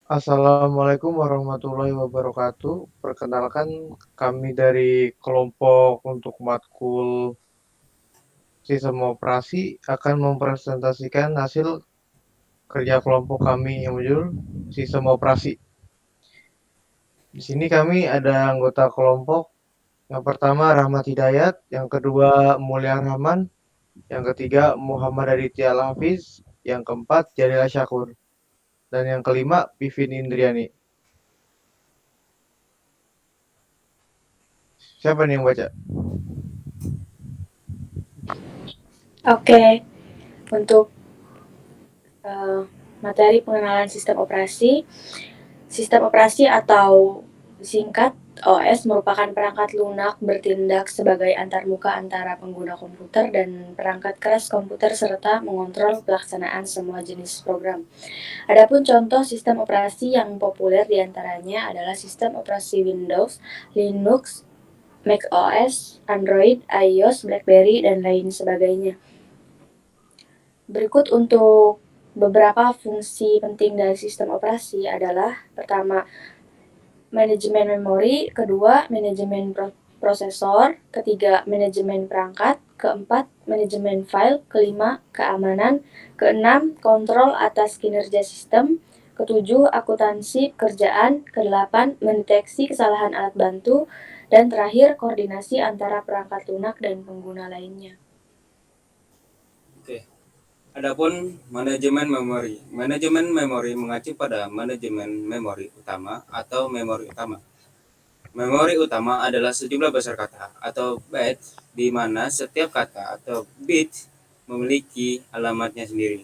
Assalamualaikum warahmatullahi wabarakatuh. Perkenalkan kami dari kelompok untuk matkul sistem operasi akan mempresentasikan hasil kerja kelompok kami yang berjudul sistem operasi. Di sini kami ada anggota kelompok. Yang pertama Rahmat Hidayat, yang kedua Mulia Rahman, yang ketiga Muhammad Aditya Hafiz, yang keempat Jalila Syakur, dan yang kelima Pivin Indriani. Siapa nih yang baca? Oke, untuk materi pengenalan sistem operasi. Sistem operasi atau singkat OS merupakan perangkat lunak bertindak sebagai antarmuka antara pengguna komputer dan perangkat keras komputer serta mengontrol pelaksanaan semua jenis program. Adapun contoh sistem operasi yang populer diantaranya adalah sistem operasi Windows, Linux, Mac OS, Android, iOS, BlackBerry, dan lain sebagainya. Berikut untuk beberapa fungsi penting dari sistem operasi adalah pertama, manajemen memori, kedua, manajemen prosesor, ketiga, manajemen perangkat, keempat, manajemen file, kelima, keamanan, keenam, kontrol atas kinerja sistem, ketujuh, akuntansi pekerjaan, kedelapan, mendeteksi kesalahan alat bantu, dan terakhir, koordinasi antara perangkat lunak dan pengguna lainnya. Oke. Adapun manajemen memori. Manajemen memori mengacu pada manajemen memori utama atau memori utama. Memori utama adalah sejumlah besar kata atau byte di mana setiap kata atau bit memiliki alamatnya sendiri.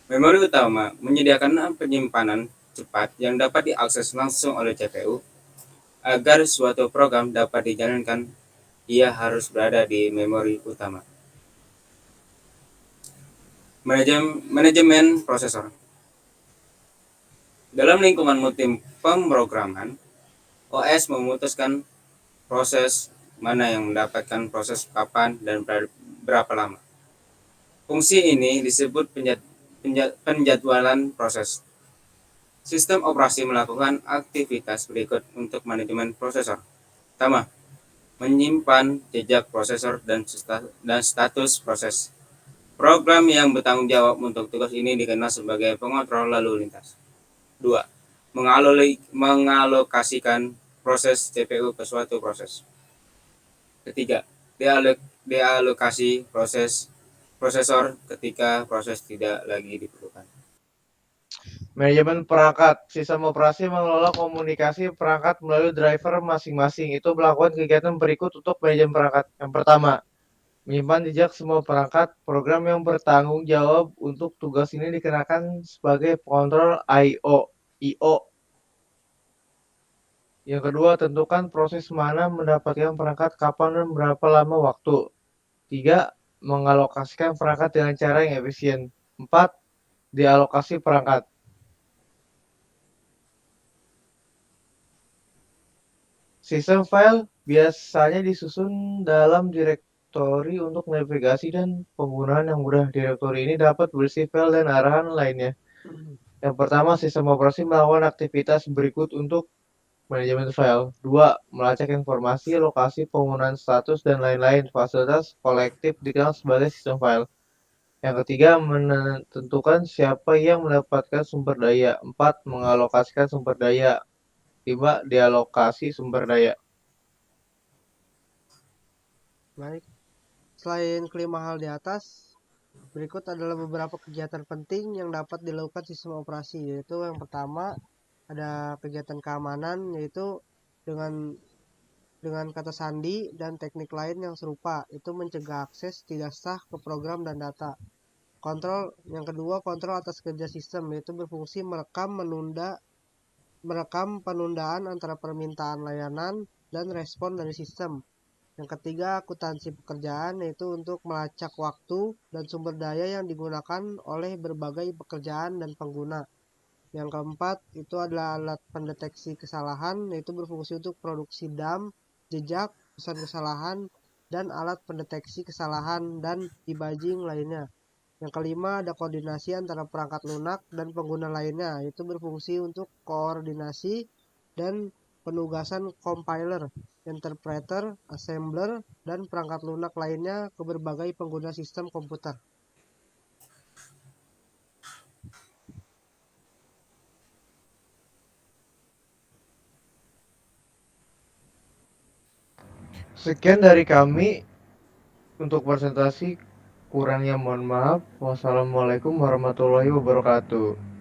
Memori utama menyediakan penyimpanan cepat yang dapat diakses langsung oleh CPU. Agar suatu program dapat dijalankan, ia harus berada di memori utama. Manajemen prosesor. Dalam lingkungan multi pemrograman, OS memutuskan proses mana yang mendapatkan proses kapan dan berapa lama. Fungsi ini disebut penjadwalan proses. Sistem operasi melakukan aktivitas berikut untuk manajemen prosesor. Pertama, menyimpan jejak prosesor dan status proses. Program yang bertanggung jawab untuk tugas ini dikenal sebagai pengontrol lalu lintas. 2. Mengalokasikan proses CPU ke suatu proses. Ketiga, dealokasi prosesor ketika proses tidak lagi diperlukan. Manajemen perangkat. Sistem operasi mengelola komunikasi perangkat melalui driver masing-masing. Itu melakukan kegiatan berikut untuk manajemen perangkat. Yang pertama, menyimpan jejak semua perangkat. Program yang bertanggung jawab untuk tugas ini dikenakan sebagai pengontrol I/O. Yang kedua, tentukan proses mana mendapatkan perangkat kapan dan berapa lama waktu. 3. Mengalokasikan perangkat dengan cara yang efisien. 4. Dialokasi perangkat. Sistem file biasanya disusun dalam direktori untuk navigasi dan penggunaan yang mudah. Direktori ini dapat berisi file dan arahan lainnya. Yang pertama, sistem operasi melakukan aktivitas berikut untuk manajemen file. 2. Melacak informasi, lokasi, penggunaan status, dan lain-lain. Fasilitas kolektif dikenal sebagai sistem file. Yang ketiga, menentukan siapa yang mendapatkan sumber daya. 4. Mengalokasikan sumber daya. 5. Dialokasi sumber daya. Baik, selain kelima hal di atas, berikut adalah beberapa kegiatan penting yang dapat dilakukan sistem operasi, yaitu yang pertama ada kegiatan keamanan, yaitu dengan kata sandi dan teknik lain yang serupa, itu mencegah akses tidak sah ke program dan data. Kontrol yang kedua, kontrol atas kerja sistem, yaitu berfungsi merekam penundaan antara permintaan layanan dan respon dari sistem. Yang ketiga, akuntansi pekerjaan, yaitu untuk melacak waktu dan sumber daya yang digunakan oleh berbagai pekerjaan dan pengguna. Yang keempat, itu adalah alat pendeteksi kesalahan, yaitu berfungsi untuk produksi DAM, jejak, pesan kesalahan, dan alat pendeteksi kesalahan dan debugging lainnya. Yang kelima, ada koordinasi antara perangkat lunak dan pengguna lainnya, yaitu berfungsi untuk koordinasi dan penugasan compiler, interpreter, assembler, dan perangkat lunak lainnya ke berbagai pengguna sistem komputer. Sekian dari kami untuk presentasi, kurangnya mohon maaf. Wassalamualaikum warahmatullahi wabarakatuh.